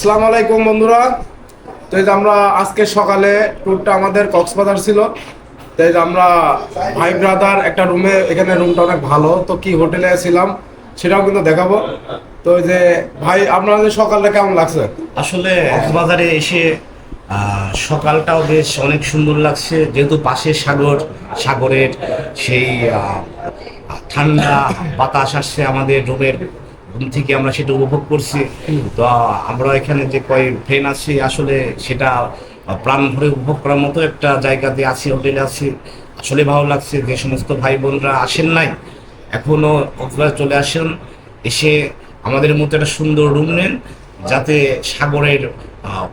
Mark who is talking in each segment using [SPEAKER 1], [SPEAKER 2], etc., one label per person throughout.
[SPEAKER 1] আসসালামু আলাইকুম বন্ধুরা। তো এই যে আমরা আজকে সকালে ট্যুরটা আমাদের কক্সবাজার ছিল। তো এই যে আমরা ভাই ব্রাদার একটা রুমে, এখানে রুমটা অনেক ভালো, তো কি হোটেলে ছিলাম সেটাও কিন্তু দেখাবো। তো এই যে ভাই, আপনাদের সকালটা কেমন লাগছে?
[SPEAKER 2] আসলে কক্সবাজারে এসে সকালটাও বেশ অনেক সুন্দর লাগছে, যেহেতু পাশে সাগরের সেই ঠান্ডা বাতাস আসছে আমাদের রুম থেকে, আমরা সেটা উপভোগ করছি। তো আমরা এখানে যে কয় ফ্রেন্ড আছি, আসলে সেটা প্রাণ ভরে উপভোগ করার মতো একটা জায়গাতে আছি, হোটেলে আছি। আসলে ভালো লাগছে। যে সমস্ত ভাই বোনরা আসেন নাই এখনো, কক্সবাজার চলে আসেন, এসে আমাদের মতো একটা সুন্দর রুম নেন, যাতে সাগরের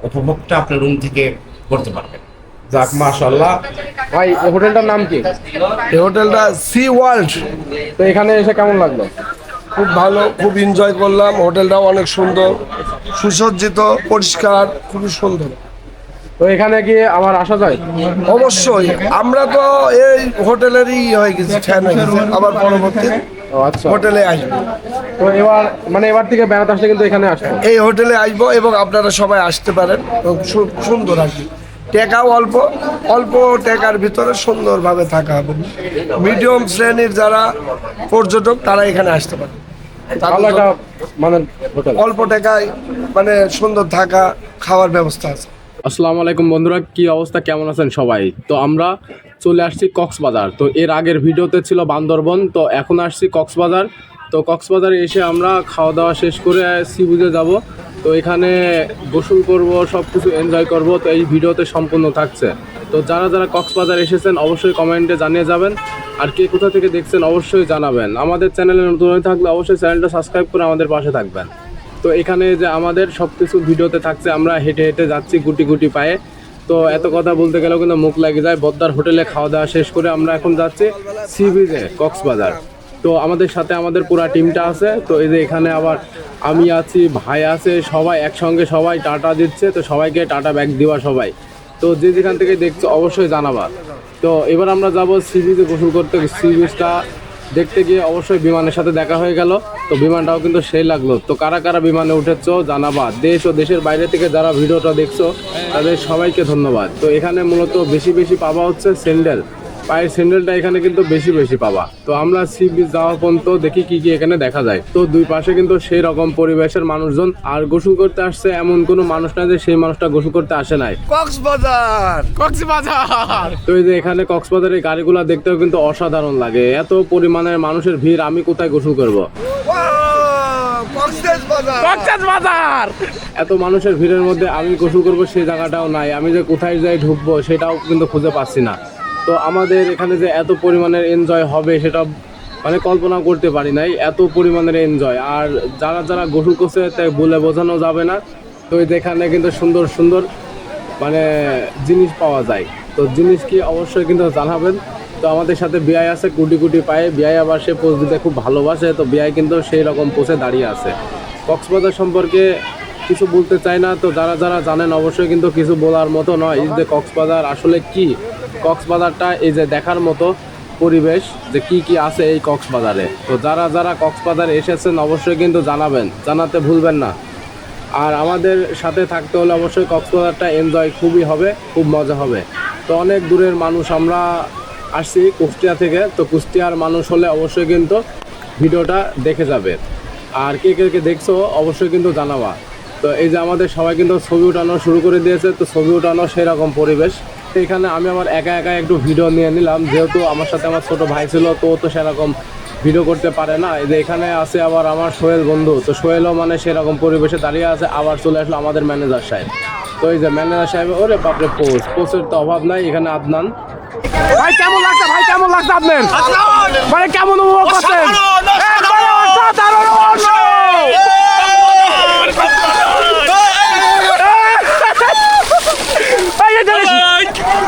[SPEAKER 2] উপভোগটা আপনার রুম থেকে করতে পারবেন।
[SPEAKER 1] যাক, মাশাআল্লাহ। ভাই, এই হোটেলটার নাম কি?
[SPEAKER 3] এই হোটেলটা সি ওয়ার্ল্ড।
[SPEAKER 1] তো এখানে এসে কেমন লাগলো?
[SPEAKER 3] খুব ভালো, খুব এনজয় করলাম। হোটেলটাও অনেক সুন্দর, সুসজ্জিত, পরিষ্কার, খুবই সুন্দর।
[SPEAKER 1] তো এখানে কি আবার আসা যায়?
[SPEAKER 3] অবশ্যই, আমরা তো এই হোটেলেরই হয়ে গেছি, ফ্যান হয়ে গেছি। আবার পরবর্তী
[SPEAKER 1] ও আচ্ছা।
[SPEAKER 3] হোটেলে আসবো।
[SPEAKER 1] তো এবার থেকে বেড়াতে আসলে কিন্তু এখানে আসবো।
[SPEAKER 3] এই হোটেলে আসবো এবং আপনারা সবাই আসতে পারেন। সুন্দর আর কি, টাকাও অল্প অল্প টাকার ভিতরে সুন্দরভাবে থাকা হবে। মিডিয়াম শ্রেণীর যারা পর্যটক তারা এখানে আসতে পারে।
[SPEAKER 1] ভালো একটা মানে হোটেল।
[SPEAKER 3] অল্প টাকায় মানে সুন্দর থাকা খাওয়ার ব্যবস্থা আছে।
[SPEAKER 4] আসসালামু আলাইকুম বন্ধুরা, কি অবস্থা, কেমন আছেন সবাই? তো আমরা চলে আসছি কক্সবাজার। তো এর আগের ভিডিওতে ছিল বান্দরবন, তো এখন আসছি কক্সবাজার। তো কক্সবাজারে এসে আমরা খাওয়া দাওয়া শেষ করে সি বিচে যাব। তো এখানে গোসল করব, সব কিছু এনজয় করব। তো এই ভিডিওতে সম্পূর্ণ থাকছে। তো যারা যারা কক্সবাজার এসেছেন অবশ্যই কমেন্টে জানিয়ে যাবেন, আর কে কোথা থেকে দেখছেন অবশ্যই জানাবেন। আমাদের চ্যানেলে নতুন হয়ে থাকলে অবশ্যই চ্যানেলটা সাবস্ক্রাইব করে আমাদের পাশে থাকবেন। তো এখানে যে আমাদের সব কিছু ভিডিওতে থাকছে, আমরা হেঁটে হেঁটে যাচ্ছি গুটি গুটি পায়ে। তো এত কথা বলতে গেলেও কিন্তু মুখ লাগে যায়। বদ্দার হোটেলে খাওয়া দাওয়া শেষ করে আমরা এখন যাচ্ছি সি বিচে কক্সবাজার। তো আমাদের সাথে আমাদের পুরো টিমটা আছে। তো এই যে এখানে আবার আমি আছি, ভাই আছে, সবাই একসঙ্গে সবাই টাটা দিচ্ছে। তো সবাইকে টাটা ব্যাক দিবা সবাই। তো যে যেখান থেকে দেখছো অবশ্যই জানাবা। তো এবার আমরা যাব সি বিচে গোসল করতে। সি বিচটা দেখতে গিয়ে অবশ্যই বিমানের সাথে দেখা হয়ে গেল। তো বিমানটাও কিন্তু সেই লাগলো। তো কারা কারা বিমানে উঠেছো জানাবা। দেশ ও দেশের বাইরে থেকে যারা ভিডিওটা দেখছো তাদের সবাইকে ধন্যবাদ। তো এখানে মূলত বেশি বেশি পাওয়া হচ্ছে স্যান্ডেল, পায়ের স্যান্ডেলটা এখানে কিন্তু বেশি বেশি পাওয়া। তো আমরা সি বিচ যাওয়া পর্যন্ত দেখি কি কি এখানে দেখা যায়। তো দুই পাশে কিন্তু সেই রকম পরিবেশের মানুষজন, আর গোসল করতে আসছে এমন কোনো মানুষ না যে সেই মানুষটা গোসল করতে আসে নাই।
[SPEAKER 3] কক্সবাজার
[SPEAKER 4] তো এই যে এখানে কক্সবাজারের গাড়িগুলো দেখতেও কিন্তু অসাধারণ লাগে। এত পরিমাণের মানুষের ভিড়, আমি কোথায় গোসল করব? এত মানুষের ভিড়ের মধ্যে আমি গোসল করব সেই জায়গাটাও নাই। আমি যে কোথায় যাই ঢুকবো সেটাও কিন্তু খুঁজে পাচ্ছি না। তো আমাদের এখানে যে এত পরিমাণের এনজয় হবে সেটা মানে কল্পনা করতে পারি নাই, এত পরিমাণের এনজয়। আর যারা যারা গোসল করছে তাই বলে বোঝানো যাবে না। তো এখানে কিন্তু সুন্দর সুন্দর মানে জিনিস পাওয়া যায়। তো জিনিস কি অবশ্যই কিন্তু জানাবেন। তো আমাদের সাথে বিআই আছে, কুটি কুটি পায়ে। বিআই আবার সে পোজ দিতে খুব ভালোবাসে। তো বিআই কিন্তু সেই রকম পোজে দাঁড়িয়ে আছে। কক্সবাজার সম্পর্কে কিছু বলতে চাই না। তো যারা যারা জানেন অবশ্যই কিন্তু কিছু বলার মতো নয়। এই যে কক্সবাজার আসলে কি, কক্সবাজারটা এই যে দেখার মতো পরিবেশ, যে কি কি আছে এই কক্সবাজারে। তো যারা যারা কক্সবাজারে এসেছেন অবশ্যই কিন্তু জানাবেন, জানাতে ভুলবেন না। আর আমাদের সাথে থাকতে হলে অবশ্যই কক্সবাজারটা এনজয় খুবই হবে, খুব মজা হবে। তো অনেক দূরের মানুষ আমরা আসছি কুষ্টিয়া থেকে। তো কুষ্টিয়ার মানুষ হলে অবশ্যই কিন্তু ভিডিওটা দেখে যাবে। আর কে কে কে দেখছো অবশ্যই কিন্তু জানাবা। তো এই যে আমাদের সবাই কিন্তু ছবি উঠানো শুরু করে দিয়েছে। তো ছবি উঠানো সেরকম পরিবেশ। তো এখানে আমি আমার একা একা একটু ভিডিও নিয়ে নিলাম, যেহেতু আমার সাথে আমার ছোট ভাই ছিল, তো ও তো সেরকম ভিডিও করতে পারে না। এই যে এখানে আছে আবার আমার সোহেল বন্ধু। তো সোহেলও মানে সেরকম পরিবেশে দাঁড়িয়ে আছে। আবার চলে আসলো আমাদের ম্যানেজার সাহেব। তো এই যে ম্যানেজার সাহেব, ওরে বাপরে, পোস্টের তো অভাব নাই এখানে। আদনান ভাই, কেমন লাগছে? ভাই কেমন লাগছে আপনার? মানে কেমন উপভোগ করছেন?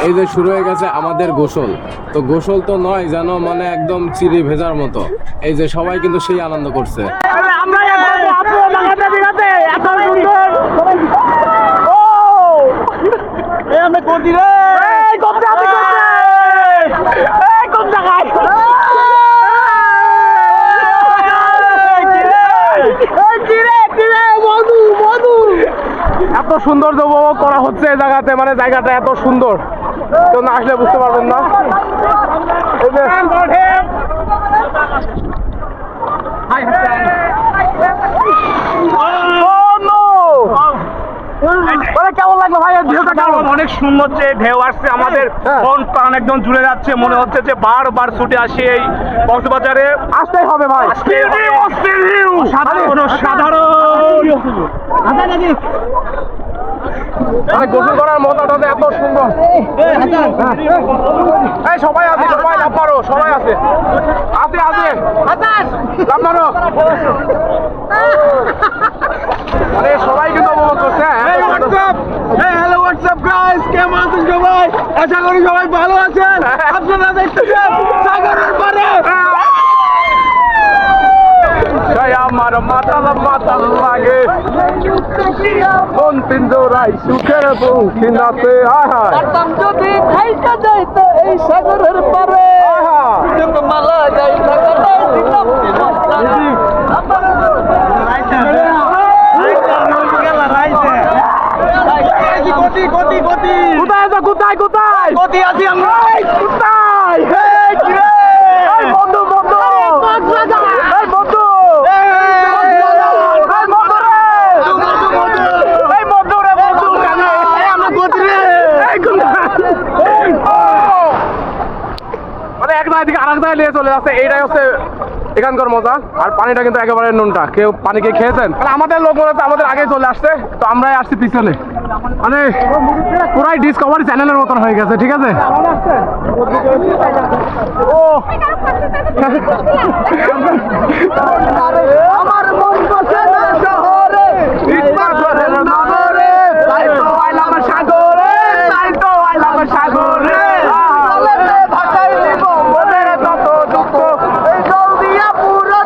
[SPEAKER 4] এই যে শুরু হয়ে গেছে আমাদের গোসল। তো গোসল তো নয় যেন মানে একদম চিরি ভেজার মতো। এই যে সবাই কিন্তু সেই আনন্দ করছে। সৌন্দর্য উপভোগ করা হচ্ছে এই জায়গাতে, মানে জায়গাটা এত সুন্দর, তো না আসলে বুঝতে পারবেন না। এই যে কেমন লাগলো ভাই? ঢেউটা কেমন?
[SPEAKER 2] অনেক সুন্দর যে ঢেউ আসছে, আমাদের মন প্রাণ একদম জুড়ে যাচ্ছে, মনে হচ্ছে যে বারবার ছুটে আসি এই কক্সবাজারে।
[SPEAKER 4] আসতেই হবে ভাই।
[SPEAKER 2] সাধারণ
[SPEAKER 4] গোসল করার মজাটা যে এত সুন্দর। এই সবাই আছে, সবাই লাভ মারো, সবাই আছে, আছে আছে লাভ মারো। আরে সবাই কিন্তু উপভোগ করছে। হ্যালো হোয়াটসঅ্যাপ গাইস, কেমন আছেন সবাই? আশা করি সবাই ভালো আছেন। আপনারা দেখতেছেন সাগরের পারে আমার মাতাল মাতাল লাগে, কোন পিঞ্জরাই সুখের পঙ্খী নাচে।
[SPEAKER 5] যদি খাইতে যাইতো এই সাগরের পারে মালা যাই
[SPEAKER 4] কোথায় আছো? কোথায় কোথায়
[SPEAKER 5] কোথায় আছি আমরা?
[SPEAKER 4] কোথায়? এই বন্ধু বন্ধু এই বন্ধু মানে এক জায়গা থেকে আরেক জায়গায় নিয়ে চলে যাচ্ছে, এইটাই হচ্ছে এখানকার মজা। আর পানিটা কিন্তু একেবারে নুনটা। কেউ পানি কে খেয়েছেন? আমাদের লোক মনে হচ্ছে আমাদের আগে চলে আসছে, তো আমরাই আসছি পিছনে। মানে পুরাই ডিসকভারি চ্যানেলের মতন হয়ে গেছে, ঠিক আছে? ও
[SPEAKER 5] আমার মন বসে না শহরে,
[SPEAKER 4] ইটপার করে নগরে, তাই তো আইলাম সাগরে, তাই তো আইলাম সাগরে।
[SPEAKER 5] চলেতে ভাষায় নিব মনের তত দুঃখ, এই জল দিয়া পুরো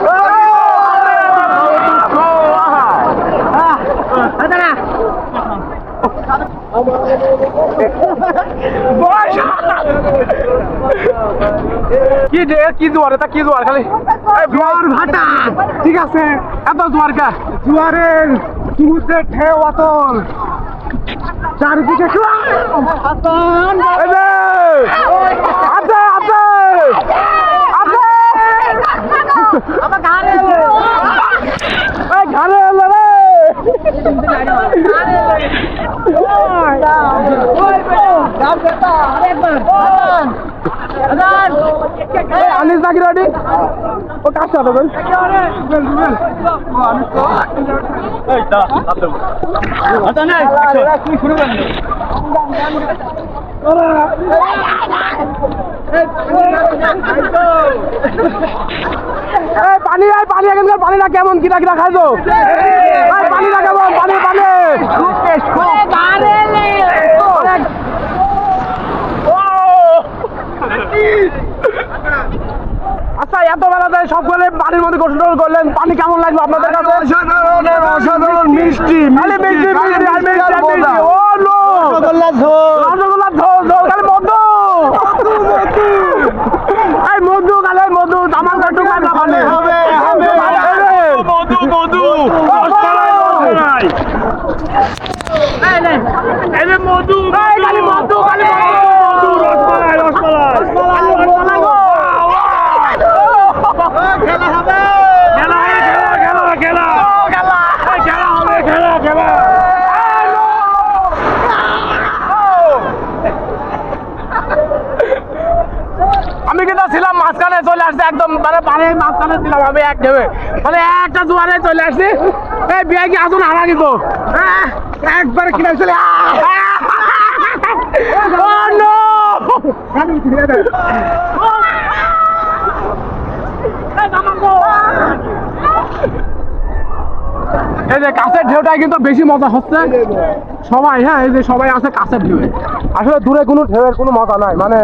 [SPEAKER 4] কি যে কি জোয়ার, এটা কি জোয়ার? খালি জোয়ার ভাটা, ঠিক আছে? এত জোয়ার কা? জোয়ারের সমুদ্রের ঢেউ অতল, চারিদিকে আছে আছে
[SPEAKER 5] আমার ঘাড়ে
[SPEAKER 4] ঘাড়ে এলো রে। আনিস নাকি রেডি? ও কাজ সাথে পানি পানি এখানকার পানিটা কেমন? কিনা কিনা খাইছো? পানিটা কেমন? পানি পানি আচ্ছা, এত বেলা যায় সকলে পানির মধ্যে গোসল করলেন, পানি কেমন লাগলো আপনাদের কাছে?
[SPEAKER 3] অসাধারণ মিষ্টি
[SPEAKER 4] খালি মিষ্টি মিষ্টি আর মিষ্টি আর মিষ্টি। ও নো, রসগোল্লার ঝোল ঝোল, খালি মধু এই মধু, খালি মধু। আমার একটু কাঁচা পানি হবে
[SPEAKER 2] মধু মধু মধু
[SPEAKER 4] খালি মধু, খালি মধু,
[SPEAKER 2] রসমালাই রসমালাই
[SPEAKER 4] খেলা হবে,
[SPEAKER 2] খেলা খেলা খেলা খেলা খেলা হবে, খেলা খেলা।
[SPEAKER 4] আমি কিন্তু ছিলাম মাঝখানে, চলে আসছে একদম, মানে পানির মাঝখানে ছিলাম আমি এক ঢেউে, মানে একটা জোয়ারে চলে আসছি। এই বিয়ে কি আসুন হারা কিন্তু একবারে কিনে চলে এই যে কাছের ঢেউটাই কিন্তু বেশি মজা হচ্ছে সবাই। হ্যাঁ, এই যে সবাই আছে কাছের ঢেউয়ে। আসলে দূরে কোনো ঢেউয়ের কোনো মজা নাই, মানে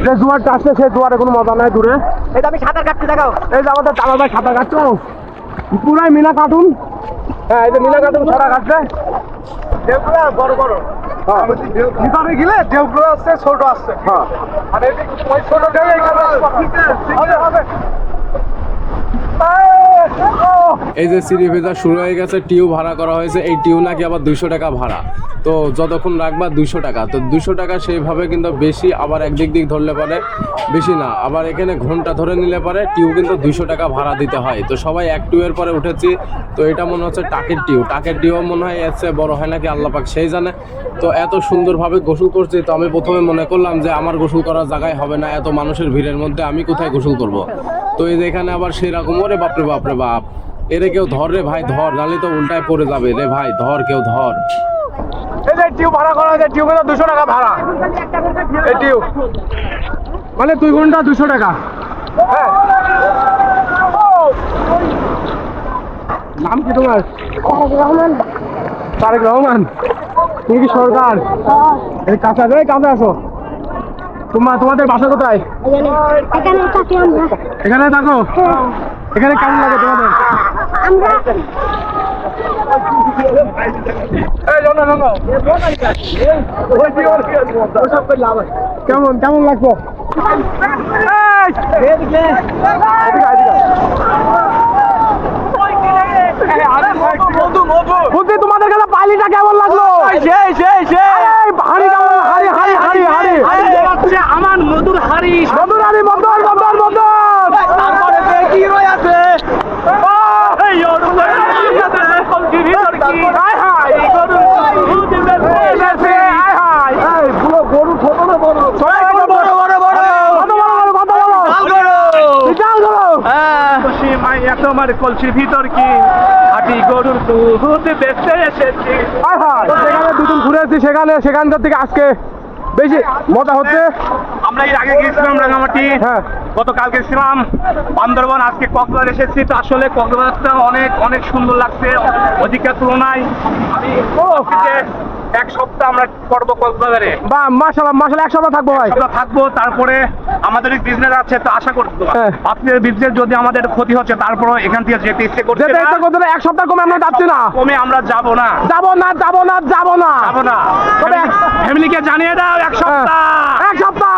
[SPEAKER 4] যে জোয়ারটা আসছে সেই জোয়ারে কোনো মজা নাই দূরে।
[SPEAKER 5] এটা আমি সাঁতার কাটতে দেখাও।
[SPEAKER 4] এই যে আমাদের দাদা ভাই সাঁতার কাটছো, পুরাই মিনা কার্টুন। হ্যাঁ, এই যে মিনা কার্টুন সাঁতার কাটছে।
[SPEAKER 3] ঢেউগুলো বড় বড়, ভিতরে গেলে ঢেউগুলো আসছে ছোট আসছে।
[SPEAKER 4] হ্যাঁ,
[SPEAKER 3] আর এই ছোট ঢেউ এইখানে হবে হবে।
[SPEAKER 4] এই যে সিঁড়ি ভেজা শুরু হয়ে গেছে, টিউ ভাড়া করা হয়েছে। এই টিউ নাকি আবার 200 টাকা ভাড়া। তো যতক্ষণ রাখবা 200 টাকা। তো 200 টাকা সেইভাবে কিন্তু বেশি, আবার একদিক দিক ধরলে পারে বেশি না, আবার এখানে ঘন্টা ধরে নিলে পারে টিউ কিন্তু 200 টাকা ভাড়া দিতে হয়। তো সবাই এক টিউয়ের পরে উঠেছি। তো এটা মনে হচ্ছে টাকের টিউ। টাকের টিউ মনে হয় এর চেয়ে বড় হয় নাকি আল্লাহ পাক সেই জানে। তো এত সুন্দরভাবে গোসল করছি। তো আমি প্রথমে মনে করলাম যে আমার গোসল করার জায়গায় হবে না, এত মানুষের ভিড়ের মধ্যে আমি কোথায় গোসল করব। তো এই যে এখানে আবার সেরকম, ওরে বাপরে বাপরে বাপ, এরে কেউ ধর রে ভাই, ধর, নাহলে তো উল্টায় পড়ে যাবে রে ভাই, ধর, কেউ ধর।
[SPEAKER 5] এই যে টিউ ভাড়া করা হয়েছে, টিউ কিন্তু 200 টাকা ভাড়া। এই টিউ মানে 2 ঘন্টা 200 টাকা। হ্যাঁ, নাম কি তোমার? তারেক রহমান। তুমি কি সরকার? এই কাছে আসো, এই কাছে আসো। তোমাদের বাসা কোথায়?
[SPEAKER 6] এখানে থাকি আমরা।
[SPEAKER 5] এখানে থাকো? এখানে কেমন লাগে তোমাদের?
[SPEAKER 6] আমরা
[SPEAKER 5] কেমন কেমন লাগছে? বুদ্ধি, তোমাদের কাছে পাইলিটা কেমন লাগলো? হাড়ি কেমন? হাড়ি হাড়ি হাড়ি হাড়ি আমার মধুর হাড়ি, মধুর হাড়ি, মধুর মধুর মধুর। তারপরে কি রয়েছে? গরু ছোট না বড়? তোমার কলসির ভিতর কি হাঁটি গরুর দুধ বেঁচে এসেছি। সেখানে দুদিন ঘুরে এসেছি, সেখানকার থেকে আজকে বেশি মজা হচ্ছে।
[SPEAKER 7] আমরা এর আগে গিয়েছিলাম রাঙামাটি,
[SPEAKER 5] হ্যাঁ,
[SPEAKER 7] গতকাল গেছিলাম বান্দরবান, আজকে কক্সবাজার এসেছি। তো আসলে কক্সবাজারটা অনেক অনেক সুন্দর লাগছে অধিকার তুলনায়। আমি ভাবছি যে এক সপ্তাহ আমরা করবো কক্সবাজারে।
[SPEAKER 5] বা মাশাআল্লাহ মাশাআল্লাহ, এক সপ্তাহ থাকবো ভাই।
[SPEAKER 7] আমরা থাকবো, তারপরে আমাদের বিজনেস আছে, তো আশা করতে
[SPEAKER 5] হ্যাঁ।
[SPEAKER 7] আপনাদের বিজনেস যদি আমাদের ক্ষতি হচ্ছে, তারপরে এখান থেকে যেতে ইচ্ছে করছে
[SPEAKER 5] যেতে
[SPEAKER 7] না।
[SPEAKER 5] ইচ্ছা করতে না, এক সপ্তাহ কমে আমরা যাচ্ছি না,
[SPEAKER 7] কমে আমরা যাবো না,
[SPEAKER 5] যাবো না, যাবো না, যাবো না,
[SPEAKER 7] যাবো না।
[SPEAKER 5] তবে
[SPEAKER 7] ফ্যামিলিকে জানিয়ে দাও এক সপ্তাহ।
[SPEAKER 5] এক সপ্তাহ।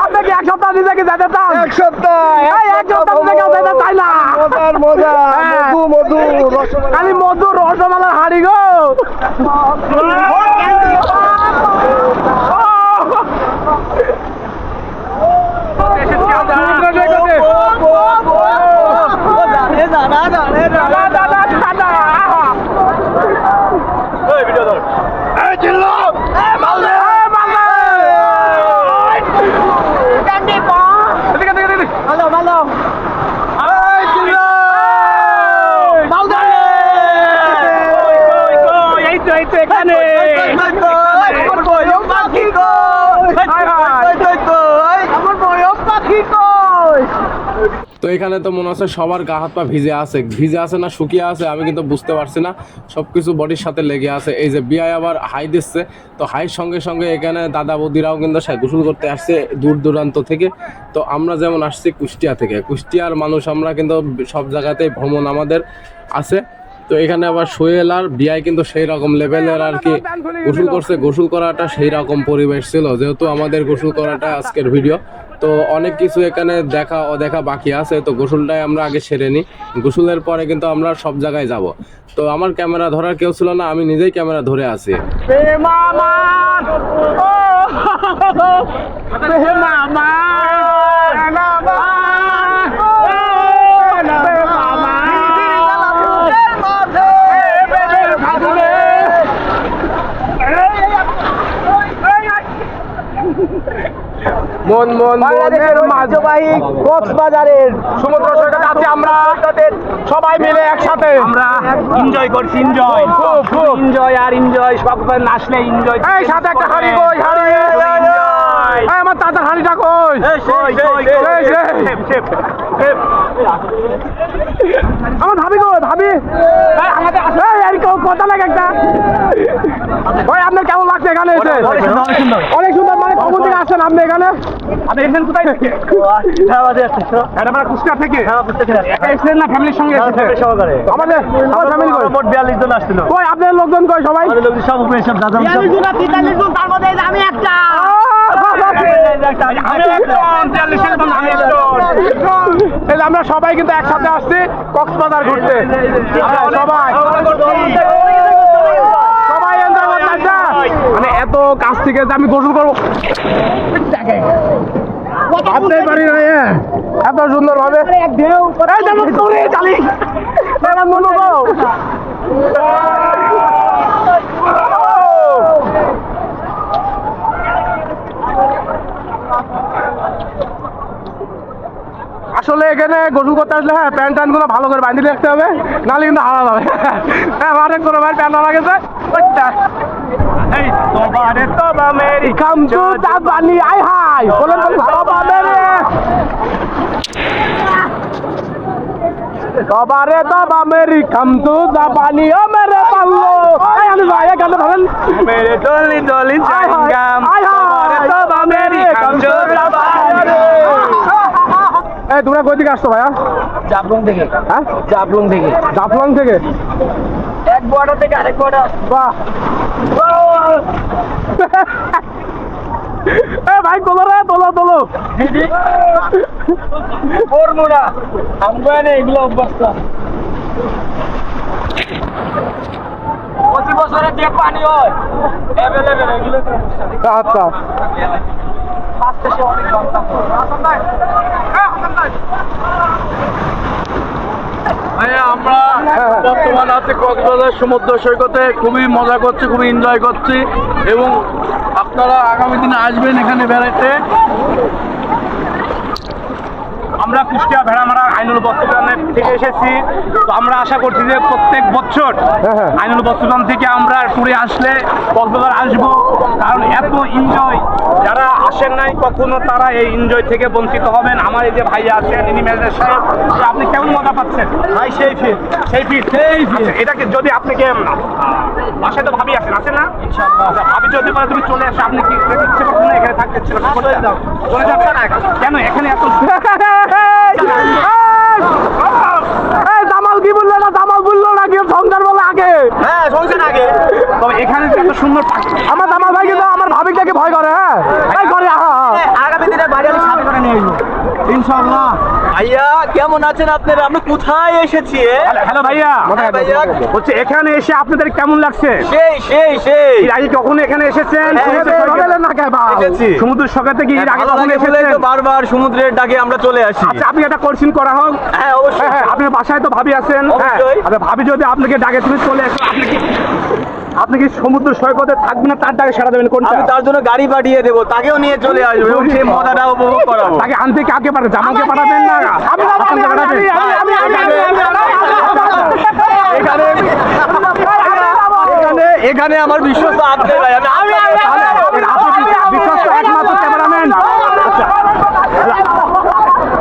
[SPEAKER 5] আপনি কি এক সপ্তাহ নিজে কি যেতে চান? এক সপ্তাহ, এক সপ্তাহ নিজে কেউ যেতে চাই না। মজার মজা, মধু মধু রসমালাই, খালি মধু রসমালাই হাড়ি গো।
[SPEAKER 4] তো এখানে তো মনে হচ্ছে সবার গা হাত পা ভিজে আছে না শুকিয়ে আছে, আমি কিন্তু বুঝতে পারছি না, সবকিছু বডির সাথে লেগে আছে। এই যে বিয়ায় আবার হাই দিচ্ছে, তো হাইয়ের সঙ্গে সঙ্গে এখানে দাদা বৌদিরাও কিন্তু গোসল করতে আসছে দূর দূরান্ত থেকে। তো আমরা যেমন আসছি কুষ্টিয়া থেকে, কুষ্টিয়ার মানুষ আমরা কিন্তু সব জায়গাতেই ভ্রমণ আমাদের আছে। তো এখানে আবার সোহেল আর বিয়ায় কিন্তু সেই রকম লেভেলের আর কি গোসল করছে। গোসল করাটা সেই রকম পরিবেশ ছিল, যেহেতু আমাদের গোসল করাটা আজকের ভিডিও। তো অনেক কিছু এখানে দেখা অদেখা বাকি আছে, তো গোসলটাই আমরা আগে সেরে নিই, গোসলের পরে কিন্তু আমরা সব জায়গায় যাব। তো আমার ক্যামেরা ধরার কেউ ছিল না, আমি নিজেই ক্যামেরা ধরে আছি।
[SPEAKER 5] মন মন মনের মাঝবাহী কক্সবাজারের সমুদ্র সৈকতে আছি আমরা সবাই মিলে একসাথে।
[SPEAKER 7] আমরা এনজয় করছি, এনজয়
[SPEAKER 5] খুব খুব
[SPEAKER 7] এনজয় আর এনজয়, সব নাচলে এনজয়।
[SPEAKER 5] এই সাথে একটা হাড়ি কই, হাড়ি এই আমার তাতার হাড়িটা কই? আমার ভাবি কই? ভাবি কথা লাগে একটা। ভাই আপনার কেমন লাগছে এখানে এসে? অনেক সুন্দর। মানে কখন থেকে আসছেন আপনি এখানে?
[SPEAKER 7] আপনি এসেছেন কোথায় থেকে? আমরা কুষ্টিয়া থেকে। একা এসেছেন না ফ্যামিলির সঙ্গে এসেছেন?
[SPEAKER 5] আমাদের ফ্যামিলি কই?
[SPEAKER 7] মোট 42 জন আসছিল।
[SPEAKER 5] কই আপনাদের লোকজন কই সবাই?
[SPEAKER 7] সব উপরে সব দাদা
[SPEAKER 6] আমি একটা।
[SPEAKER 5] এই যে আমরা সবাই কিন্তু একসাথে আসছি কক্সবাজার ঘুরতে। সবাই সবাই এনজয় করতেছে। মানে এত কাছ থেকে যে আমি গোসল করবো ভাবতেই পারি না, এত সুন্দর ভাবে আসলে এখানে গোসল করতে আসলে হ্যাঁ প্যান্ট ট্যান্ট গুলো ভালো করে বাঁধিয়ে রাখতে হবে, নাহলে কিন্তু হারা যাবে। হ্যাঁ অনেক করে ভাই প্যান্ট লাগেছে সবারে তবা মেরি খামতু জাপানি ও মেরে পাল্লো। আমি ভাই এখানে ধরেন মেরে ডলি ডলি জাঙ্গাম সবারে তবা মেরি খামতু জাপানি। এই তোমরা কই দিকে আসছো ভাইয়া?
[SPEAKER 8] জাফলং থেকে।
[SPEAKER 5] হ্যাঁ
[SPEAKER 8] জাফলং থেকে।
[SPEAKER 5] জাফলং থেকে?
[SPEAKER 8] এক বর্ডার থেকে আরেক বর্ডার।
[SPEAKER 5] বাহ এ ভাই তোলো রে, তোলো তোলো।
[SPEAKER 8] বর্মুডা আমরা এগুলো অবস্থা 25 বছরের যে পানি হয় অ্যাভেলেবেল এগুলো।
[SPEAKER 5] আচ্ছা
[SPEAKER 8] আমরা বর্তমানে আছি কক্সবাজার সমুদ্র সৈকতে, খুবই মজা করছি, খুবই এনজয় করছি এবং আপনারা আগামী দিনে আসবেন এখানে বেড়াতে।
[SPEAKER 7] আমরা কুষ্টিয়া ভেড়ামারা আইনুল বস্ত্রদানের থেকে এসেছি। তো আমরা আশা করছি যে প্রত্যেক বছর আইনুল বস্ত্রদান থেকে আমরা ট্যুরে আসলে কক্সবাজার আসবো, কারণ এত এনজয় যারা আসেন নাই কখনো তারা এই এনজয় থেকে বঞ্চিত হবেন। আমার এই যে ভাইয়া আছেন ইনি ম্যানেজার সাহেব, তো আপনি কেমন মজা পাচ্ছেন ভাই? সেই ফিল এটাকে যদি আপনাকে বাসায় তো ভাবি আছেন না ইনশাআল্লাহ, ভাবি যদি বলে তুমি চলে আসো, আপনি কি ইচ্ছে করছেন না এখানে থাকতে? ছিল চলে যাবেন না কেন? এখানে এত
[SPEAKER 5] জামাল কি বললো না, জামাল বললো না কি সংসার বলে আগে?
[SPEAKER 8] হ্যাঁ সংসার আগে।
[SPEAKER 7] তবে এখানে যে এত সুন্দর
[SPEAKER 5] আমার জামাল ভাই কিন্তু আমার ভাবিটাকে ভয় করে। হ্যাঁ এই করে
[SPEAKER 8] আগামী দিনে বাড়ি আমি সাথে করে নিয়ে আসবো ইনশাআল্লাহ। ভাইয়া কেমন আছেন আপনারা? আমরা কোথায় এসেছি?
[SPEAKER 7] হ্যালো ভাইয়া,
[SPEAKER 8] ভাইয়া
[SPEAKER 7] হচ্ছে এখানে এসে আপনাদের কেমন লাগছে?
[SPEAKER 8] সেই সেই সেই
[SPEAKER 7] এর আগে কখনো এখানে এসেছেন?
[SPEAKER 8] এসেছি।
[SPEAKER 7] সমুদ্র সৈকতে কি এর আগে কখনো এসেছেন?
[SPEAKER 8] বারবার সমুদ্রের ডাকে আমরা চলে আসি।
[SPEAKER 7] আচ্ছা আপনি একটা কোশ্চেন করা হোক।
[SPEAKER 8] হ্যাঁ অবশ্যই।
[SPEAKER 7] হ্যাঁ আপনার বাসায় তো ভাবি আছেন। হ্যাঁ
[SPEAKER 8] অবশ্যই।
[SPEAKER 7] আচ্ছা ভাবি যদি আপনাকে ডাকে তুমি চলে আসো, আপনি কি সমুদ্র সৈকতে থাকবেন না তার ডাকে সাড়া দেবেন কোনটা?
[SPEAKER 8] আমি তার জন্য গাড়ি পাঠিয়ে দেবো, তাকেও নিয়ে চলে আসবো এবং সেই মজাটা উপভোগ করাবো।
[SPEAKER 7] তাকে আনতে কাকে পাঠাবেন? জামালকে পাঠাবেন না হাসানকে পাঠাবেন?
[SPEAKER 8] এখানে আমার বিশ্বস্ত আপনি ভাই, আমি
[SPEAKER 7] বিশ্বস্ত একমাত্র ক্যামেরাম্যান।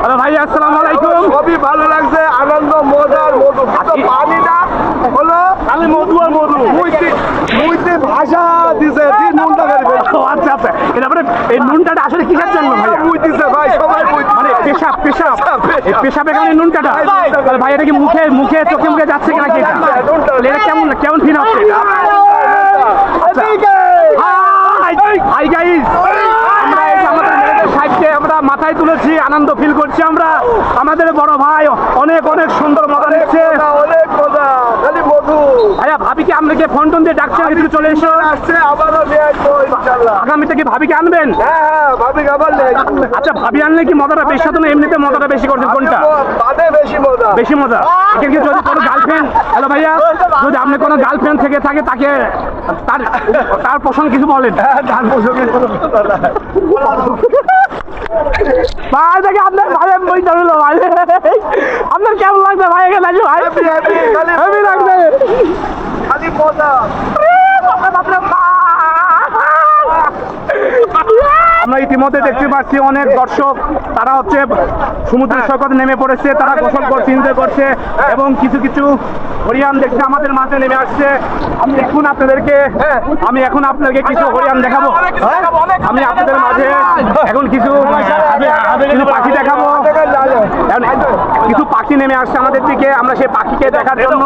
[SPEAKER 7] হ্যালো ভাই আসসালামু আলাইকুম।
[SPEAKER 3] খুবই ভালো লাগছে, আনন্দ, মজার মধু। পানি না হলো
[SPEAKER 7] খালি মধু আর মধু।
[SPEAKER 3] মুইতে ভাষা দিছে, নুনটা গাড়ি
[SPEAKER 7] ও আচ্ছা আচ্ছা, এটা মানে এই নুনটাটা আসলে কিসের জন্য ভাইয়া?
[SPEAKER 3] মুই দিছে ভাই, সবাই মুই
[SPEAKER 7] মানে পেশাব পেশাব এই পেশাবে কারণে নুনটাটা? তাহলে ভাই এটা কি মুখে মুখে চোখে মুখে যাচ্ছে কিনা কি এটা? তাহলে এটা কেমন কেমন ফিল হচ্ছে এটা? হাই গাইস, আমরা এই যে আমাদের ম্যানেজার সাহেবকে আমরা মাথায় তুলেছি, আনন্দ ফিল করছি আমরা। আমাদের বড় ভাই অনেক অনেক সুন্দর মজা নিচ্ছে।
[SPEAKER 3] অনেক মজা, খালি মধু
[SPEAKER 7] ভাইয়া ভাবিকে আপনাকে ফোন টোন দিয়ে ডাকছেন, এদিকে চলে এসো।
[SPEAKER 3] আসছে, আবারও নিয়ে আসবো ইনশাল্লাহ।
[SPEAKER 7] আগামীতে কি ভাবিকে আনবেন?
[SPEAKER 3] হ্যাঁ ভাবি খাবার নেই,
[SPEAKER 7] আচ্ছা ভাবি আনলে কি মজাটা বেশি হতো না এমনিতে মজাটা বেশি করছেন কোনটা?
[SPEAKER 3] বাদে বেশি মজা।
[SPEAKER 7] বেশি মজা। এখানে কি যদি কোনো গার্লফ্রেন্ড, হ্যালো ভাইয়া, যদি আপনি কোনো গার্লফ্রেন্ড থেকে থাকে তাকে তার প্রসঙ্গে কিছু বলেন।
[SPEAKER 3] তার প্রসঙ্গে কোনো কথা নাই।
[SPEAKER 5] ভাই দেখে আপনার ভাই বই ধরল ভাই, আপনার কেমন লাগছে ভাই এখানে আসলে ভাই? হেভি লাগছে,
[SPEAKER 3] খালি মজা।
[SPEAKER 7] আমরা ইতিমধ্যে দেখতে পাচ্ছি অনেক দর্শক তারা হচ্ছে সমুদ্র সৈকতে নেমে পড়েছে, তারা গোসল করছে, এনজয় করছে এবং কিছু কিছু হরিয়ান দেখছে আমাদের মাঝে নেমে আসছে। আমি এখন আপনাদেরকে কিছু হরিয়ান দেখাবো। আমি আপনাদের মাঝে এখন কিছু পাখি দেখাবো। কিছু পাখি নেমে আসছে আমাদের দিকে, আমরা সেই পাখিকে দেখার জন্য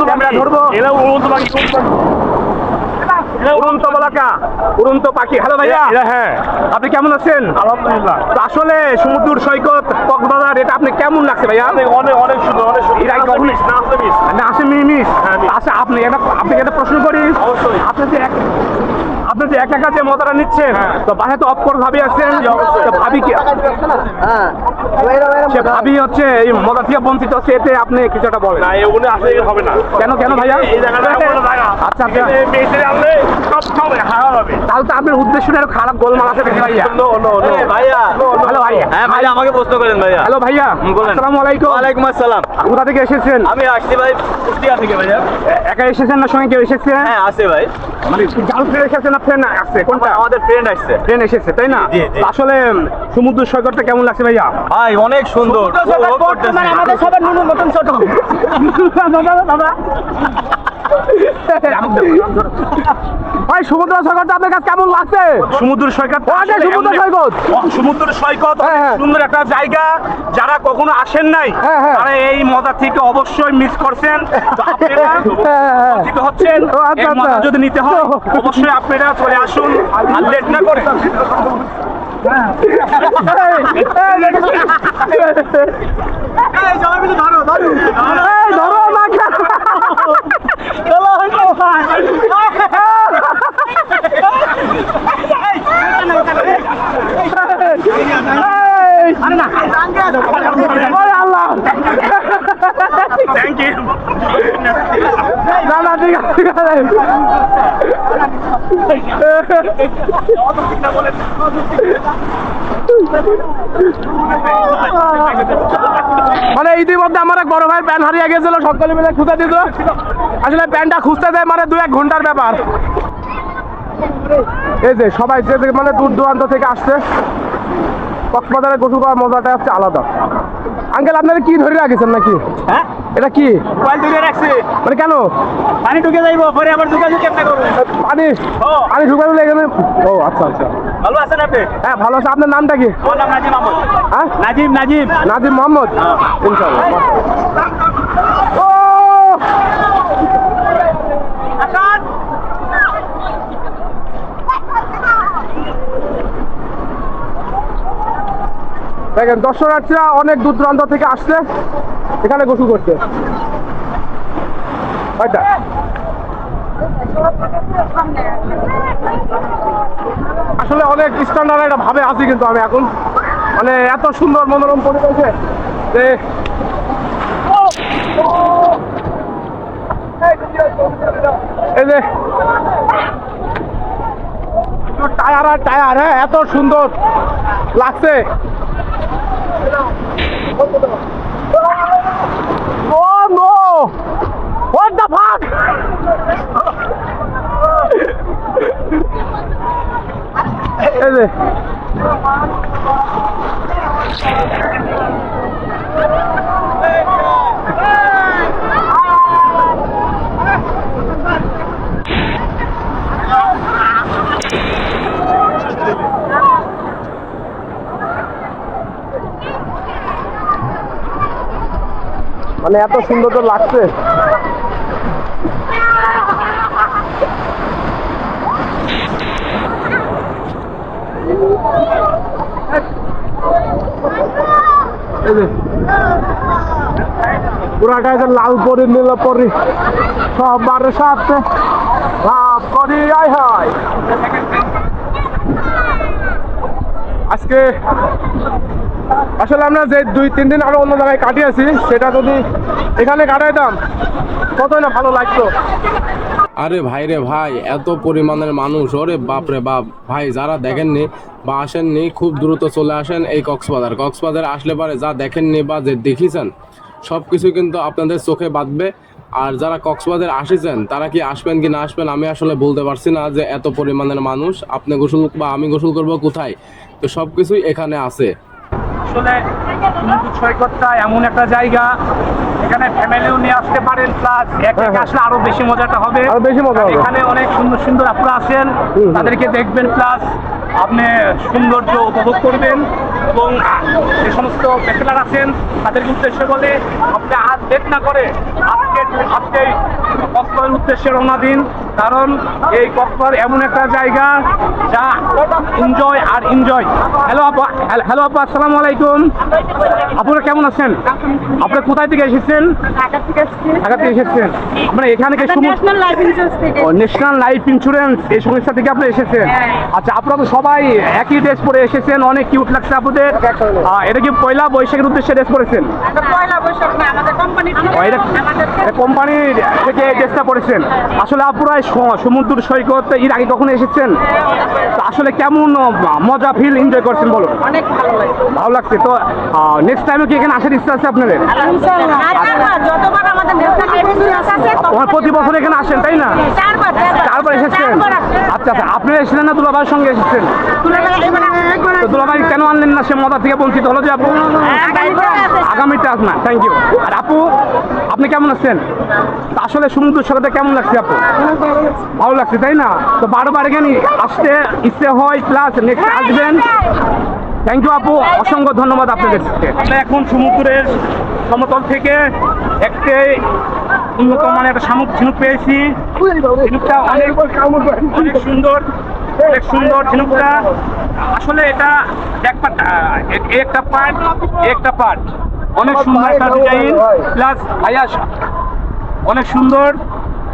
[SPEAKER 7] ক্যামেরা ধরবো। উড়ন্ত বলাকা, উড়ন্ত পাখি। হ্যালো ভাইয়া, হ্যাঁ, আপনি কেমন আছেন? আলহামদুলিল্লাহ। তো আসলে সমুদ্র সৈকত কক্সবাজার এটা আপনি কেমন লাগছে ভাইয়া? অনেক সুন্দর, অনেক সুন্দর। না আসে মিস। আচ্ছা আপনি একটা প্রশ্ন করি, আপনি যে একা যে মজাটা নিচ্ছেন, তো বাসায় তো অফকোর্স ভাবি আছেন, তো ভাবি কি সে ভাবি হচ্ছে এই মজা থেকে বঞ্চিত হচ্ছে, এতে আপনি কিছু একটা বলেন? না এগুলো আসলে হবে না। কেন ভাইয়া? এই জায়গাটা আচ্ছা তাহলে তো আপনার উদ্দেশ্যটা আরো খারাপ গোলমাল আছে দেখি ভাইয়া।
[SPEAKER 8] ভাইয়া,
[SPEAKER 7] হ্যালো ভাইয়া।
[SPEAKER 8] হ্যাঁ ভাইয়া, আমাকে প্রশ্ন করেন ভাইয়া।
[SPEAKER 7] হ্যালো ভাইয়া, আসসালামু আলাইকুম।
[SPEAKER 8] ওয়ালাইকুম আসসালাম।
[SPEAKER 7] কোথা থেকে এসেছেন?
[SPEAKER 8] আমি আসছি ভাই কুষ্টিয়া থেকে ভাইয়া।
[SPEAKER 7] একা এসেছেন না সঙ্গে কেউ এসেছে?
[SPEAKER 8] হ্যাঁ আছে ভাই,
[SPEAKER 7] মানে গার্লফ্রেন্ড এসেছে না ফ্রেন্ড আসছে? কোনটা?
[SPEAKER 8] আমাদের ফ্রেন্ড আসছে।
[SPEAKER 7] ট্রেন এসেছে তাই না?
[SPEAKER 8] জি, জি।
[SPEAKER 7] আসলে সমুদ্র সৈকতটা কেমন লাগছে ভাইয়া?
[SPEAKER 8] ভাই অনেক সুন্দর।
[SPEAKER 6] আমাদের সবার নতুন ছোট
[SPEAKER 7] ভাই সমুদ্র সৈকতটা আপনার কাছে কেমন লাগছে? সমুদ্র সৈকত, সমুদ্র সৈকত সুন্দর একটা জায়গা। যারা কখনো আসেন নাই তারা এই মজা থেকে অবশ্যই মিস করছেন। তো আপনারা উপকৃত হচ্ছেন। এই মজা যদি নিতে হয় অবশ্যই আপনারা চলে আসুন, আর লেট না করে। ধরো না থ্যাংক ইউ। না ঠিক আছে। মানে ইতিমধ্যে আমার এক বড় ভাইয়ের প্যান্ট হারিয়ে গেছিল, সকলে মিলে খুঁজে দিত। আসলে প্যান্টটা খুঁজতে দেয় মানে 2-1 ঘন্টার ব্যাপার। এই যে সবাই যে মানে দূর দূরান্ত থেকে আসছে, কক্সবাজারে গোসল করার মজাটা হচ্ছে আলাদা। আঙ্কেল আপনারা কি ধরে রাখেছেন নাকি? হ্যাঁ, এটা কি ধরে রাখছে? মানে কেন? পানি ঢুকে যাইবো, পরে আবার ঢুকে কেমনে করবে? পানি ঢুকে গেলে এখানে। ও আচ্ছা। ভালো আছেন আপনি? হ্যাঁ ভালো আছে। আপনার নামটা কি? আমার নাম নাজিম মোহাম্মদ। হ্যাঁ নাজিম মোহাম্মদ। ইনশাআল্লাহ। ও দেখেন দর্শনার্থীরা অনেক দূর দূরান্ত থেকে আসছে এখানে গোসল করতে। আসলে অনেক স্ট্যান্ডার্ড একটা ভাবে আছি কিন্তু আমি এখন, মানে এত সুন্দর মনোরম পরিবেশে যে এই যে টায়ার আর টায়ার, হ্যাঁ এত সুন্দর লাগছে। Oh no! What the fuck? এই যে মানে এত সুন্দর তো লাগছে। পুরাটা লাল পরি নীল পরি সবার সাথে লাভ করি আয় হয়। আজকে আসলে আমরা যে 2-3 দিন আরো অন্য জায়গায় কাটিয়েছি, সেটা যদি এখানে কাটাইতাম কতই না ভালো লাগতো।
[SPEAKER 4] আরে ভাই রে ভাই, এত পরিমাণের মানুষ, ওরে বাপ রে বাপ। ভাই যারা দেখেননি বা আসেননি খুব দ্রুত চলে আসেন এই কক্সবাজার আসলে পারে যা দেখেননি বা যে দেখিছেন সব কিছু কিন্তু আপনাদের চোখে বাঁধবে। আর যারা কক্সবাজার আসেছেন তারা কি আসবেন কি না আসবেন আমি আসলে বলতে পারছি না, যে এত পরিমাণের মানুষ। আপনি গোসল বা আমি গোসল করবো কোথায়, তো সব কিছুই এখানে আছে।
[SPEAKER 7] আসলে সমুদ্র সৈকতটা এমন একটা জায়গা, এখানে ফ্যামিলিও নিয়ে আসতে পারেন, প্লাস একা আসলে আরো বেশি মজাটা হবে। এখানে অনেক সুন্দর সুন্দর আপনারা আছেন, তাদেরকে দেখবেন, প্লাস আপনি সৌন্দর্য উপভোগ করবেন। এবং যে সমস্ত ব্যাচেলার আছেন তাদেরকে উদ্দেশ্য বলে আপনি আজ লেট না করে আজকে আজকে কক্সবাজারের উদ্দেশ্যে রওনা দিন, কারণ এই কক্সবাজার এমন একটা জায়গা যা এনজয় আর এনজয়। হ্যালো আপু, আসসালামু আলাইকুম। আপনারা কেমন আছেন? আপনারা কোথায় থেকে এসেছেন? ঢাকা থেকে এসেছেন। আপনারা এখানে কি
[SPEAKER 6] ন্যাশনাল লাইফ ইন্স্যুরেন্স থেকে।
[SPEAKER 7] ন্যাশনাল লাইফ ইন্স্যুরেন্স এই সংস্থা থেকে আপনি এসেছেন? আচ্ছা, আপনারা তো সবাই একই ড্রেস পরে এসেছেন, অনেক কিউট লাগছে আপনাদের। এটা কি পয়লা বৈশাখের উদ্দেশ্যে ড্রেস পরেছেন?
[SPEAKER 6] পয়লা বৈশাখ না, আমাদের কোম্পানি
[SPEAKER 7] কোম্পানির থেকে এই ড্রেসটা পরেছেন। আসলে আপনারা সমুদ্র সৈকত এর আগে কখনো এসেছেন? তো আসলে কেমন মজা ফিল এনজয় করছেন বলো?
[SPEAKER 6] অনেক
[SPEAKER 7] ভালো লাগছে। তো নেক্সট টাইমে কি এখানে আসার ইচ্ছা আছে আপনাদের?
[SPEAKER 6] যতবার আমাদের ন্যাশনাল লাইফ ইন্স্যুরেন্স আছে
[SPEAKER 7] আপনারা প্রতি বছর এখানে আসেন তাই না? চারবার এসেছেন? আচ্ছা, আপনারা এসেছেন না দুলাভাইয়ের সঙ্গে এসেছেন? তো দুলাভাই কেন আনলেন না? সে মজা থেকে বঞ্চিত হলো যে আপু। আগামীতে আসনা। Thank you. আর আপু, আপনি কেমন আছেন? তা আসলে সমুদ্র সৈকতে কেমন লাগছে আপু? ভালো লাগছে তাই না? তো বারবার এখানে আসতে ইচ্ছে হয়, প্লাস নেক্সট আসবেন। থ্যাংক ইউ আপু, অসংখ্য ধন্যবাদ আপনাদেরকে। আমরা এখন সমুদ্রের সমতল থেকে একটি উন্নত মানের একটা ঝিনুক পেয়েছি। ঝিনুকটা অনেক সুন্দর, অনেক সুন্দর ঝিনুকটা। আসলে এটা একটা পার্ট অনেক সুন্দর একটা ডিজাইন, প্লাস অনেক সুন্দর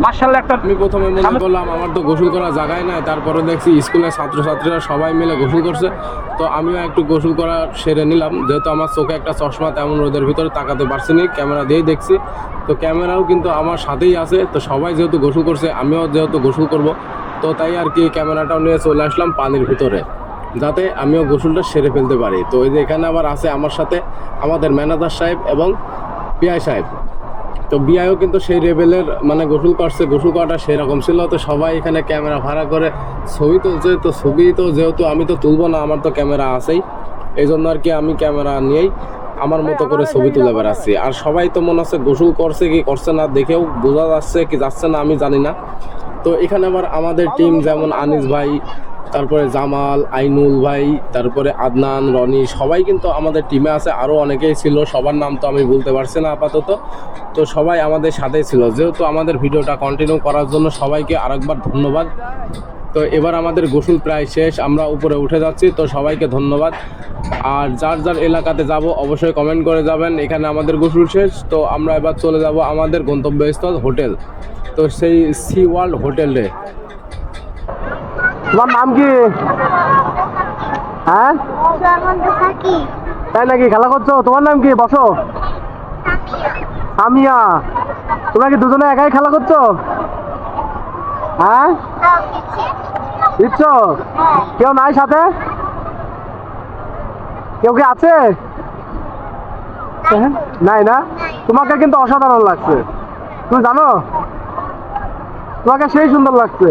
[SPEAKER 7] মাশাআল্লাহ একটা।
[SPEAKER 4] আমি প্রথমে মনে করলাম আমার তো গোসল করার জায়গায় নাই, তারপরে দেখছি স্কুলের ছাত্রছাত্রীরা সবাই মিলে গোসল করছে, তো আমিও একটু গোসল করা সেরে নিলাম। যেহেতু আমার চোখে একটা চশমা, তেমন রোদের ভিতরে তাকাতে পারছি না, ক্যামেরা দিয়েই দেখছি। তো ক্যামেরাও কিন্তু আমার সাথেই আছে, তো সবাই যেহেতু গোসল করছে আমিও যেহেতু গোসল করব, তো তাই আর কি ক্যামেরাটাও নিয়ে চলে আসলাম পানির ভিতরে, যাতে আমিও গোসলটা সেরে ফেলতে পারি। তো এই যে এখানে আবার আছে আমার সাথে আমাদের ম্যানেজার সাহেব এবং পিআই সাহেব। তো বিআইও কিন্তু সেই লেভেলের মানে গোসল করছে, গোসল করাটা সেরকম ছিল। তো সবাই এখানে ক্যামেরা ভাড়া করে ছবি তুলছে। তো ছবি তো যেহেতু আমি তো তুলবো না, আমার তো ক্যামেরা আছেই, এই জন্য আর কি আমি ক্যামেরা নিয়েই আমার মতো করে ছবি তুলে বেড়াচ্ছি। আর সবাই তো মনে হচ্ছে গোসল করছে কি করছে না দেখেও বোঝা যাচ্ছে কি যাচ্ছে না, আমি জানি না। তো এখানে আবার আমাদের টিম যেমন আনিস ভাই, তারপরে জামাল, আইনুল ভাই, তারপরে আদনান, রনি, সবাই কিন্তু আমাদের টিমে আছে। আরও অনেকেই ছিল, সবার নাম তো আমি বলতে পারছি না আপাতত। তো সবাই আমাদের সাথেই ছিল। যেহেতু আমাদের ভিডিওটা কন্টিনিউ করার জন্য সবাইকে আরেকবার ধন্যবাদ। তো এবার আমাদের গোসল প্রায় শেষ, আমরা উপরে উঠে যাচ্ছি। তো সবাইকে ধন্যবাদ। আর যার যার এলাকাতে যাব অবশ্যই কমেন্ট করে যাবেন। এখানে আমাদের গোসল শেষ, তো আমরা এবার চলে যাব আমাদের গন্তব্যস্থল হোটেল, তো সেই সি ওয়ার্ল্ড হোটেলে।
[SPEAKER 5] তোমার নাম কি? হ্যাঁ তাই নাকি? খেলা করছো? তোমার নাম কি? বসো। সামিয়া। তোমরা কি দুজনে একাই খেলা করছো? হ্যাঁ দিচ্ছ? কেউ নাই সাথে? কেউ কি আছে? নাই না? তোমাকে কিন্তু অসাধারণ লাগছে, তুমি জানো? তোমাকে সেই সুন্দর লাগছে।